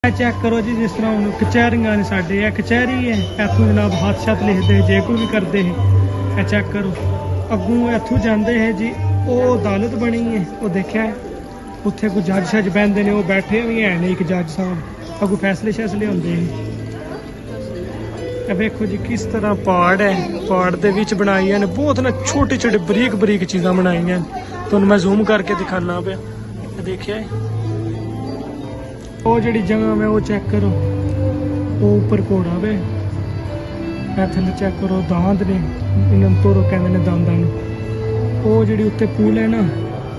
Check करो जी जिस तरह हम कचहरियां ने साडे ये कचहरी है इतों जनाब हाथ छत लिखते जे कोई भी करते हैं चेक करो अगों इतों जाते हैं जी वो अदालत बनी है वो देखा है उत्थे कोई जज शज बहते ने वो बैठे भी है नहीं एक जज साहब अगों फैसले शैसले होंगे हैं देखो जी किस तरह पहाड़ है पहाड़ के विच बनाई ने बहुत ना छोटे छोटे बरीक बरीक चीज़ां बनाई हैं तो मैं जूम करके दिखाना पे देखिए वो जी जगह मैं वो चेक करो वो ऊपर घोड़ा वे थले चेक करो दांद ने इन्होंने तोरो कहते हैं दांदा वो जी उत्ते पूल है ना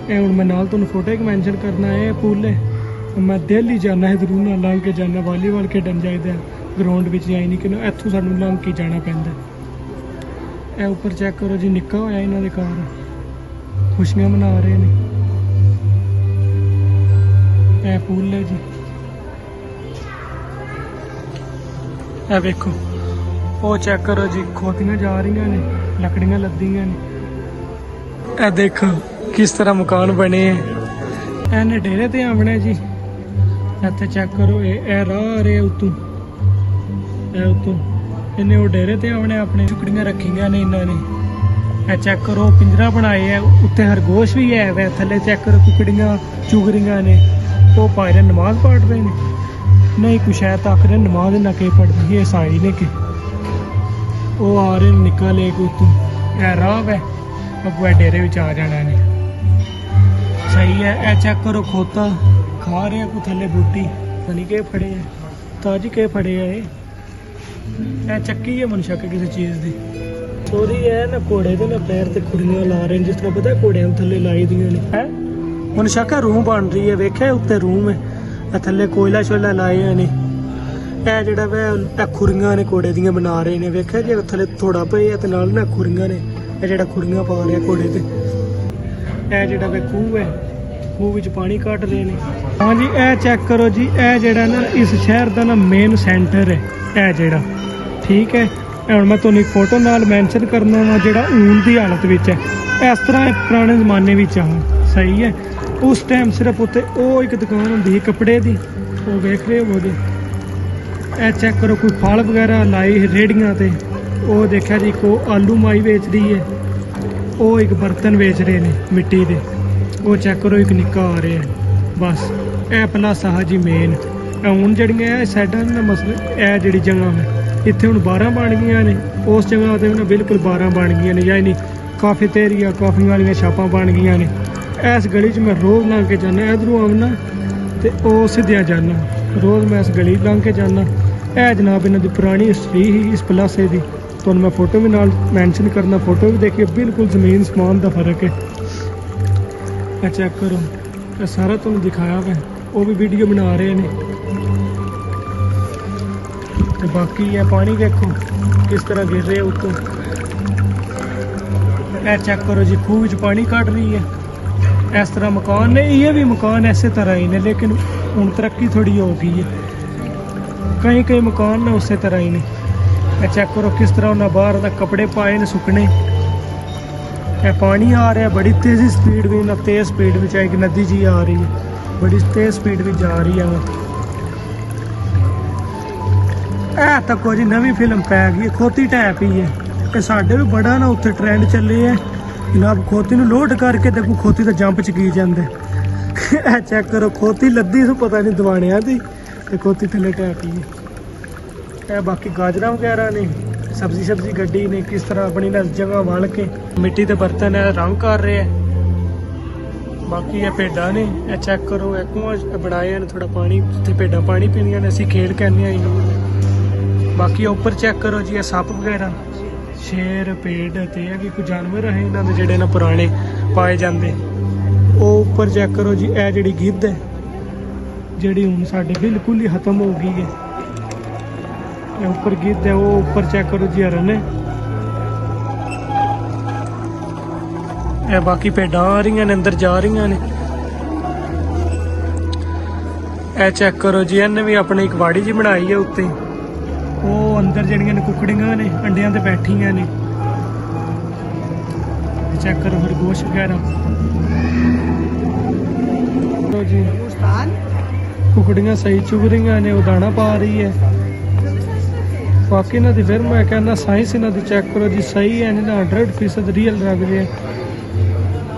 ये हूँ मैं नाल तुहानूं फोटो एक मैंशन करना है पूल है मैं डेली जाना है जरूर ना लंघ के जाना वॉलीबॉल खेडन जाइदा ग्राउंड में जाई नहीं कि इत्थों सानूं लंघ के जाना पैंदा है ऊपर चेक करो जी निक्का होया इन्हां दे घर खुशियां मना रहे हैं ये पूल है जी ए देखो वो चेक करो जी खोतियां जा रही ने लकड़ियां लद्दियां ने ए देखो किस तरह मकान बने हैं एने डेरे ते आमने जी इत्थे चेक करो ए राह आ रहे उतों इन्हें वो डेरे ते आमने अपने टुकड़ियां रखियां ने इन्होंने ए चेक करो पिंजरा बनाए है उत्ते खरगोश भी है वे थले चेक करो कुकड़ियां चुगरियां ने वो पायरे नमाज पढ़ रहे हैं नहीं कुछ है तक रहे नमाज ना के पढ़ती है ईसाई ने के वो आ रहे निका लेके उतों ए राह है अगुआ डेरे विच आ जाना ने सही है ए चेक करो खोता खा रहे को थले बूटी पता के फड़े है ताजी के फड़े है ए चक्की है मन शक किसी चीज़ की चोरी है ना घोड़े के ना पैर से खुड़ियां ला रहे हैं जिस तरह पता घोड़िया थले लाई दी ने है मन शक है रूम बन रही है वेखे उत्ते रूम है थले कोयला शोला लाए ने जोड़ा वे खुरियां ने घोड़े दियां बना रहे हैं वेखे जे थले थोड़ा पे नाल ना खुरियां ने जोड़ा खुरियां पा रहे घोड़े ते जोड़ा वे खूह है खूह विच पानी कट रहे हैं हाँ जी ए चेक करो जी ए जोड़ा ना इस शहर का ना मेन सेंटर है जोड़ा ठीक है हम मैं तुहानूं फोटो नाल मैंशन करना वा जोड़ा ऊन की हालत में है इस तरह पुराने जमाने में सही है उस टाइम सिर्फ उत्ते वो एक दुकान होंदी कपड़े की वो वेख रहे हो जी ए चेक करो कोई फल वगैरह लाई रेहड़ियां ते वो देखा जी को आलू माई बेच रही है वो एक बर्तन बेच रहे हैं मिट्टी के वो चेक करो एक निक्का आ रहा है बस ए प्लस आह जी मेन हूँ जड़ियाँ साइडां ना मसले ए जी जगह है इत्थे हुण 12 बन गई ने उस जगह ते बिल्कुल 12 बन गई ने यानी काफ़ी तेरिया काफ़ी वाली छापां बन गई ने इस गली च मैं रोज़ लंघ के जाना इधरों आना तो वो सिद्धिया जाना रोज़ मैं इस गली लंघ के जाना है जनाब इन्हों की पुरानी हिस्ट्री ही इस प्लासे की तो मैं फोटो भी नाल मैंशन करना फोटो भी देखिए बिल्कुल ज़मीन समान का फर्क है चेक करो सारा तुम दिखाया मैं वो भी वीडियो बना रहे हैं तो बाकी है पानी देखो किस तरह गिर रहे उत्तों चेक करो जी खूह विच पानी कट रही है इस तरह मकान ने ये भी मकान ऐसे तरह ही ने लेकिन हूँ तरक्की थोड़ी हो गई है कई कई मकान ने उस तरह ही ने चेक करो किस तरह उन्हें बाहर तक कपड़े पाए ने सुकने पानी आ रहा है बड़ी तेज़ी स्पीड में ना तेज़ स्पीड में चाहे कि नदी जी आ रही है बड़ी तेज़ स्पीड में जा रही है तक जी नवी फिल्म पै गई खोती टैप ही है साढ़े भी बड़ा ना उत्थे ट्रेंड चले है जनाब खोती नूं लोड करके देखो खोती तो जंप च की जाते चेक करो खोती लद्दी तो पता नहीं दवाणिया की खोती थले टैपी है बाकी गाजर वगैरह ने सब्जी गड्डी ने किस तरह अपनी ना जगह वल के मिट्टी के बर्तन है रंग कर रहे हैं बाकी ये भेडा ने चेक करो कुआं बनाए थोड़ा पानी जिथे भेडा पानी पींदियां ने असीं खेड़ कहने बाकी ऊपर चेक करो जी सप वगैरह शेर पेड़ ते कि कोई जानवर है इन्हों के जोड़े ना पुराने पाए जाते वो उपर चेक करो जी ए जी गिद्ध है जी हूँ साढ़े बिल्कुल ही खत्म हो गई है उपर गिद्ध है वो उपर चेक करो जी हरन है बाकी भेडां आ रही ने अंदर जा रही ने चेक करो जी इन्हें भी अपनी एक वाड़ी जी बनाई है उत्ते वो अंदर जड़ियां ने कुकड़ियां ने अंडियां ते बैठियां ने चेक करो खरगोश वगैरह जी ਕੁਕੜੀਆਂ ਸਹੀ ਚੁਗ ਰਹੀਆਂ ਨੇ, ਉਹ ਦਾਣਾ ਪਾ ਰਹੀ ਹੈ। ਬਾਕੀ ਇਹਨਾਂ ਦੀ ਫਿਰ ਮੈਂ ਕਹਿੰਦਾ ਸਾਇੰਸ ਇਹਨਾਂ ਦੀ ਚੈੱਕ ਕਰੋ ਜੀ, ਸਹੀ ਹੈ ਇਹਨਾਂ ਦਾ 100% ਰੀਅਲ ਲੱਗ ਰਿਹਾ।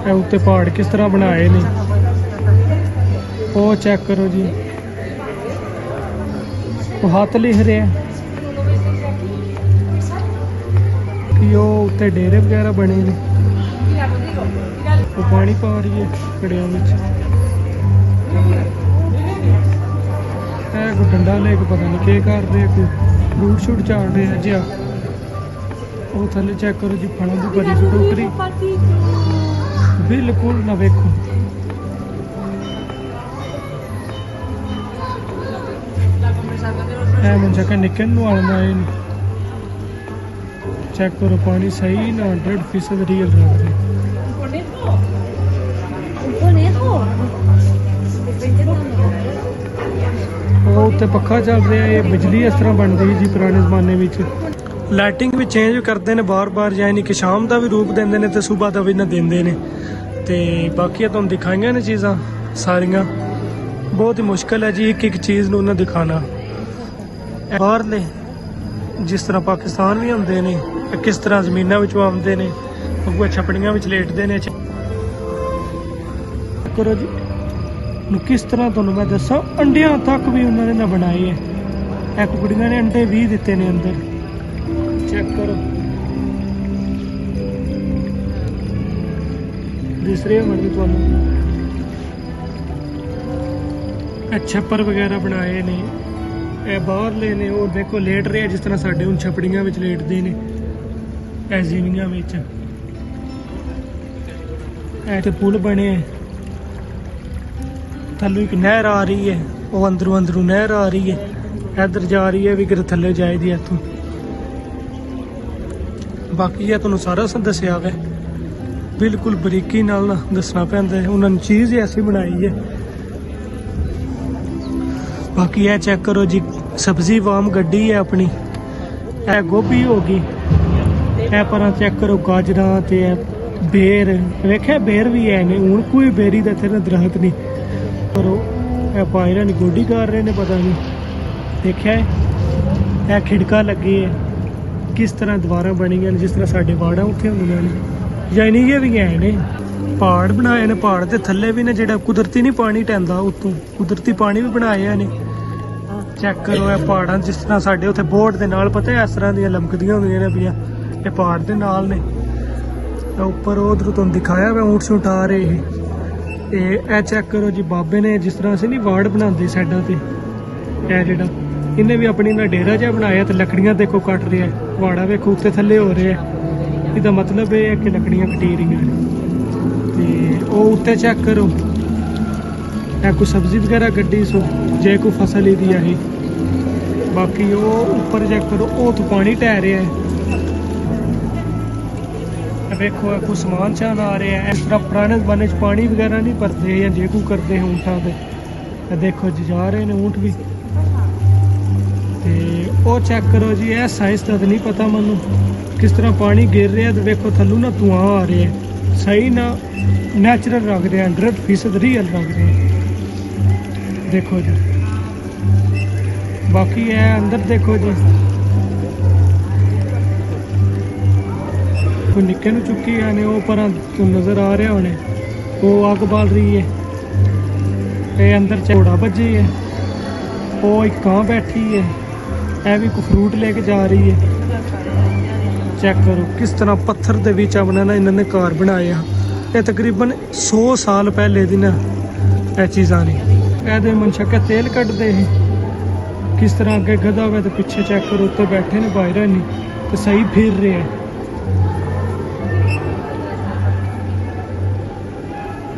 ਇਹ ਉੱਤੇ ਪਹਾੜ ਕਿਸ ਤਰ੍ਹਾਂ ਬਣਾਏ ਨੇ ਉਹ ਚੈੱਕ ਕਰੋ ਜੀ, ਉਹ ਹੱਥ ਲਿਖ ਰਿਹਾ ਕਿ ਉਹ ਉੱਤੇ ਡੇਰੇ ਵਗੈਰਾ ਬਣੇ ਨੇ। ਉਹ ਪਾਣੀ ਪਾ ਰਹੀ ਹੈ ਕੜਿਆਂ ਵਿੱਚ। ਇਹ ਕੋਈ ਡੰਡਾ ਲੈ ਕੇ ਪਤਾ ਨਹੀਂ ਕੀ ਕਰ ਰਿਹਾ, ਕੋਈ ਫਰੂਟ ਸ਼ੂਟ ਝਾੜ ਰਿਹਾ ਜਿਹਾ। ਉਹ ਥੱਲੇ ਚੈੱਕ ਕਰੋ ਜੀ, ਫਲਾਂ ਦੀ ਭਰੀ ਜਿਹੀ ਟੋਕਰੀ, ਬਿਲਕੁਲ ਨਾ ਵੇਖੋ। ਇਹ ਮੁੰਡਾ ਕਿ ਨਿਕਲ ਨੂੰ ਆਉਣਾ ਹੈ। ਚੈੱਕ ਕਰੋ ਪਾਣੀ ਸਹੀ ਨਾ 100% ਰੀਅਲ ਲੱਗ ਰਿਹਾ। ਉਹ ਉੱਤੇ ਪੱਖਾ ਚੱਲ ਰਿਹਾ, ਇਹ ਬਿਜਲੀ ਇਸ ਤਰ੍ਹਾਂ ਬਣਦੀ ਸੀ ਜੀ ਪੁਰਾਣੇ ਜ਼ਮਾਨੇ ਵਿੱਚ। ਲਾਈਟਿੰਗ ਵੀ ਚੇਂਜ ਕਰਦੇ ਨੇ ਬਾਰ-ਬਾਰ, ਯਾਨੀ ਕਿ ਸ਼ਾਮ ਦਾ ਵੀ ਰੂਪ ਦਿੰਦੇ ਨੇ ਤੇ ਸਵੇਰ ਦਾ ਵੀ ਨਾ ਦਿੰਦੇ ਨੇ। ਤੇ ਬਾਕੀ ਤੁਹਾਨੂੰ ਦਿਖਾਈਆਂ ਨੇ ਚੀਜ਼ਾਂ ਸਾਰੀਆਂ। ਬਹੁਤ ਹੀ ਮੁਸ਼ਕਿਲ ਹੈ ਜੀ ਇੱਕ ਇੱਕ ਚੀਜ਼ ਨੂੰ ਉਹਨਾਂ ਦਿਖਾਣਾ। ਬਾਹਰਲੇ ਜਿਸ ਤਰ੍ਹਾਂ ਪਾਕਿਸਤਾਨ ਵੀ ਹੁੰਦੇ ਨੇ, ਕਿਸ ਤਰ੍ਹਾਂ ਜ਼ਮੀਨਾਂ ਵਿੱਚੋਂ ਆਉਂਦੇ ਨੇ, ਅੱਗੋਂ ਛਪੜੀਆਂ ਵਿੱਚ ਲੇਟਦੇ ਨੇ। ਕਰੋ ਜੀ ਨੂੰ ਕਿਸ ਤਰ੍ਹਾਂ ਤੁਹਾਨੂੰ ਮੈਂ ਦੱਸਾਂ, ਅੰਡਿਆਂ ਤੱਕ ਵੀ ਉਹਨਾਂ ਨੇ ਨਾ ਬਣਾਏ ਹੈ। ਇਹ ਕੁਕੜੀਆਂ ਨੇ ਅੰਡੇ 20 ਦਿੱਤੇ ਨੇ ਅੰਦਰ, ਚੈੱਕ ਕਰੋ। ਦਿਸ ਰਿਹਾ ਮੈਨੂੰ ਤੁਹਾਨੂੰ। ਇਹ ਛੱਪਰ ਵਗੈਰਾ ਬਣਾਏ ਨੇ, ਇਹ ਬਾਹਰਲੇ ਨੇ। ਉਹ ਦੇਖੋ ਲੇਟ ਰਹੇ ਜਿਸ ਤਰ੍ਹਾਂ ਸਾਡੇ ਹੁਣ ਛਪੜੀਆਂ ਵਿੱਚ ਲੇਟਦੇ ਨੇ, ਇਹ ਜ਼ਮੀਨਾਂ ਵਿੱਚ। ਇਹ ਤੇ ਪੁਲ ਬਣੇ, ਥੱਲੋਂ ਇੱਕ ਨਹਿਰ ਆ ਰਹੀ ਹੈ, ਉਹ ਅੰਦਰੋਂ ਨਹਿਰ ਆ ਰਹੀ ਹੈ, ਇੱਧਰ ਜਾ ਰਹੀ ਹੈ ਵੀ ਕਿਤੇ ਥੱਲੇ ਜਾਏਗੀ ਇੱਥੋਂ। ਬਾਕੀ ਇਹ ਤੁਹਾਨੂੰ ਸਾਰਾ ਦੱਸਿਆ ਹੈ, ਬਿਲਕੁਲ ਬਰੀਕੀ ਨਾਲ ਨਾ ਦੱਸਣਾ ਪੈਂਦਾ ਹੈ। ਉਹਨਾਂ ਨੇ ਚੀਜ਼ ਐਸੀ ਬਣਾਈ ਹੈ। ਬਾਕੀ ਇਹ ਚੈੱਕ ਕਰੋ ਜੀ, ਸਬਜ਼ੀ ਵਾਮ ਗੱਡੀ ਹੈ ਆਪਣੀ। ਇਹ ਗੋਭੀ ਹੋ ਗਈ, ਇਹ ਪਰਾਂ ਚੈੱਕ ਕਰੋ ਗਾਜਰਾਂ ਤੇ ਇਹ ਬੇਰ। ਵੇਖਿਆ ਬੇਰ ਵੀ ਹੈ ਨੇ, ਹੁਣ ਕੋਈ ਬੇਰੀ ਦਾ ਇੱਥੇ ਦਰਖਤ ਨਹੀਂ। ਕਰੋ ਇਹ ਪਾਇਰਾਂ ਦੀ ਗੋਡੀ ਕਰ ਰਹੇ ਨੇ, ਪਤਾ ਨਹੀਂ ਦੇਖਿਆ ਹੈ। ਇਹ ਖਿੜਕਾ ਲੱਗੇ ਹੈ, ਕਿਸ ਤਰ੍ਹਾਂ ਦੀਵਾਰਾਂ ਬਣੀਆਂ ਨੇ ਜਿਸ ਤਰ੍ਹਾਂ ਸਾਡੇ ਵਾੜਾਂ ਉੱਥੇ ਹੁੰਦੀਆਂ ਨੇ, ਯਾਨੀ ਇਹ ਵੀ ਹੈ ਨੇ। ਪਹਾੜ ਬਣਾਏ ਨੇ, ਪਹਾੜ ਦੇ ਥੱਲੇ ਵੀ ਨੇ ਜਿਹੜਾ ਕੁਦਰਤੀ ਨਹੀਂ ਪਾਣੀ ਟੈਂਦਾ, ਉੱਤੋਂ ਕੁਦਰਤੀ ਪਾਣੀ ਵੀ ਬਣਾਏ ਨੇ। ਚੈੱਕ ਕਰੋ ਇਹ ਪਹਾੜਾਂ ਜਿਸ ਤਰ੍ਹਾਂ ਸਾਡੇ ਉੱਥੇ ਬੋਰਡ ਦੇ ਨਾਲ, ਪਤਾ ਇਸ ਤਰ੍ਹਾਂ ਦੀਆਂ ਲਮਕਦੀਆਂ ਹੁੰਦੀਆਂ ਨੇ ਪਈਆਂ, ਇਹ ਪਹਾੜ ਦੇ ਨਾਲ ਨੇ। ਉੱਪਰ ਉਧਰ ਤੁਹਾਨੂੰ ਦਿਖਾਇਆ ਵਾ ਊਂਟ ਸ਼ੂਟ ਆ ਰਹੇ। ਇਹ ਚੈੱਕ ਕਰੋ ਜੀ, ਬਾਬੇ ਨੇ ਜਿਸ ਤਰ੍ਹਾਂ ਅਸੀਂ ਨਹੀਂ ਵਾਰਡ ਬਣਾਉਂਦੇ ਸਾਈਡਾਂ ਤੇ, ਇਹ ਜਿਹੜਾ ਇਹਨੇ ਵੀ ਆਪਣੀ ਨਾਲ ਡੇਰਾ ਜਿਹਾ ਬਣਾਇਆ ਤੇ ਲੱਕੜੀਆਂ ਦੇਖੋ ਕੱਟ ਰਿਹਾ। ਵਾੜਾ ਵੇਖੋ ਉੱਤੇ ਥੱਲੇ ਹੋ ਰਿਹਾ, ਇਹਦਾ ਮਤਲਬ ਇਹ ਹੈ ਕਿ ਲੱਕੜੀਆਂ ਕੱਟੀ ਰਹੀਆਂ ਨੇ। ਤੇ ਉਹ ਉੱਤੇ ਚੈੱਕ ਕਰੋ, ਇਹ ਕੋਈ ਸਬਜ਼ੀ ਵਗੈਰਾ ਗੱਡੀ ਸੋ ਜੇ ਕੋਈ ਫਸਲ ਇਹਦੀ ਆਹੀ। ਬਾਕੀ ਉਹ ਉੱਪਰ ਚੈੱਕ ਕਰੋ, ਉਹ ਤੋਂ ਪਾਣੀ ਟਹਿ ਰਿਹਾ ਹੈ। ਵੇਖੋ ਕੋਈ ਸਮਾਨ ਛਾਨ ਆ ਰਿਹਾ ਹੈ। ਇਸ ਤਰ੍ਹਾਂ ਪੁਰਾਣੇ ਜ਼ਮਾਨੇ 'ਚ ਪਾਣੀ ਵਗੈਰਾ ਨਹੀਂ ਭਰਦੇ ਜਾਂ ਜੇ ਕੋਈ ਕਰਦੇ ਊਂਠਾਂ ਤੇ। ਇਹ ਦੇਖੋ ਜੀ ਜਾ ਰਹੇ ਨੇ ਊਂਠ ਵੀ। ਤੇ ਉਹ ਚੈੱਕ ਕਰੋ ਜੀ, ਇਹ ਸਾਇੰਸ ਦਾ ਤਾਂ ਨਹੀਂ ਪਤਾ ਮੈਨੂੰ ਕਿਸ ਤਰ੍ਹਾਂ ਪਾਣੀ ਗਿਰ ਰਿਹਾ। ਤੇ ਵੇਖੋ ਥੱਲੋਂ ਨਾ ਧੂਆਂ ਆ ਰਿਹਾ, ਸਹੀ ਨਾ ਨੈਚੁਰਲ ਲੱਗ ਰਿਹਾ, 100% ਰੀਅਲ ਲੱਗ ਰਿਹਾ। ਦੇਖੋ ਜੀ ਬਾਕੀ ਇਹ ਅੰਦਰ ਦੇਖੋ ਜੀ, ਕੋਈ ਨਿੱਕੇ ਨੂੰ ਚੁੱਕੀ ਆਨੇ, ਉਹ ਪਰਾਂ ਤੋਂ ਨਜ਼ਰ ਆ ਰਿਹਾ ਹੋਣੇ, ਉਹ ਅੱਗ ਬਾਲ ਰਹੀ ਹੈ। ਇਹ ਅੰਦਰ ਝੋੜਾ ਵੱਜੀ ਹੈ, ਉਹ ਇੱਕ ਕਾਂ ਬੈਠੀ ਹੈ, ਇਹ ਵੀ ਕੋਈ ਫਰੂਟ ਲੈ ਕੇ ਜਾ ਰਹੀ ਹੈ। ਚੈੱਕ ਕਰੋ ਕਿਸ ਤਰ੍ਹਾਂ ਪੱਥਰ ਦੇ ਵਿੱਚ ਆਪਣਾ ਨਾ ਇਹਨਾਂ ਨੇ ਘਰ ਬਣਾਇਆ। ਇਹ ਤਕਰੀਬਨ 100 ਸਾਲ ਪਹਿਲੇ ਦੀ ਨਾ ਇਹ ਚੀਜ਼ਾਂ ਨੇ। ਇਹਦੇ ਮਨਸ਼ੱਕਾ ਤੇਲ ਕੱਢਦੇ ਸੀ, ਕਿਸ ਤਰ੍ਹਾਂ ਅੱਗੇ ਗਧਾ ਹੋਵੇ ਤੇ ਪਿੱਛੇ ਚੈੱਕ ਕਰੋ ਉੱਤੇ ਬੈਠੇ ਨੇ ਬਾਹਰ ਨਹੀਂ ਤੇ ਸਹੀ ਫਿਰ ਰਹੇ ਹੈ।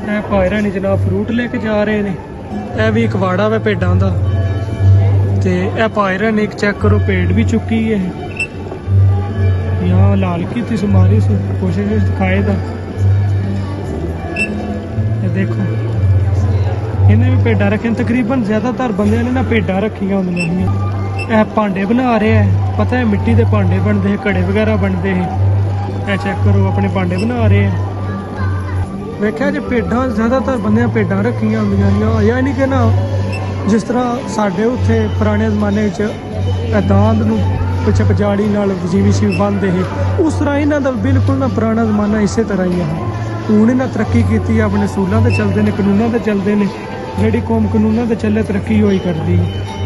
ਇਹ ਪਾਇਰਾਂ ਨੇ ਜਨਾਬ ਫਰੂਟ ਲੈ ਕੇ ਜਾ ਰਹੇ ਨੇ। ਇਹ ਵੀ ਇੱਕ ਵਾੜਾ ਵਾ ਭੇਡਾਂ ਦਾ, ਤੇ ਇਹ ਪਾਇਰਾਂ ਨੇ ਇੱਕ ਚੈੱਕ ਕਰੋ ਭੇਡ ਵੀ ਚੁੱਕੀ ਹੈ। यहाँ लाल की थी सुमारी से कोशिश दिखाए था। ये देखो इन्हें भी भेडा रखे, तकरीबन ज़्यादातर बंदे ने ना भेडा रखिया होंगे। भांडे बना रहे हैं, पता है मिट्टी के भांडे बनते हैं, घड़े वगैरह बनते हैं। ये चेक करो अपने भांडे बना रहे हैं। वेख्या जो भेडा ज़्यादातर बंदे भेडा रखिया होंगे, यानी कि ना ਜਿਸ ਤਰ੍ਹਾਂ ਸਾਡੇ ਉੱਥੇ ਪੁਰਾਣੇ ਜ਼ਮਾਨੇ ਵਿੱਚ ਦਾਂਦ ਨੂੰ ਪਿੱਛੇ ਪਜਾੜੀ ਨਾਲ ਜਿਵੇਂ ਸੀ ਬੰਨ੍ਹਦੇ ਸੀ, ਉਸ ਤਰ੍ਹਾਂ ਇਹਨਾਂ ਦਾ ਬਿਲਕੁਲ ਨਾ ਪੁਰਾਣਾ ਜ਼ਮਾਨਾ ਇਸੇ ਤਰ੍ਹਾਂ ਹੀ ਆ। ਹੁਣ ਇਹਨਾਂ ਤਰੱਕੀ ਕੀਤੀ, ਆਪਣੇ ਅਸੂਲਾਂ ਤੇ ਚੱਲਦੇ ਨੇ, ਕਾਨੂੰਨਾਂ ਤੇ ਚੱਲਦੇ ਨੇ। ਜਿਹੜੀ ਕੌਮ ਕਾਨੂੰਨਾਂ ਤੇ ਚੱਲੇ ਤਰੱਕੀ ਹੋਈ ਕਰਦੀ ਹੈ।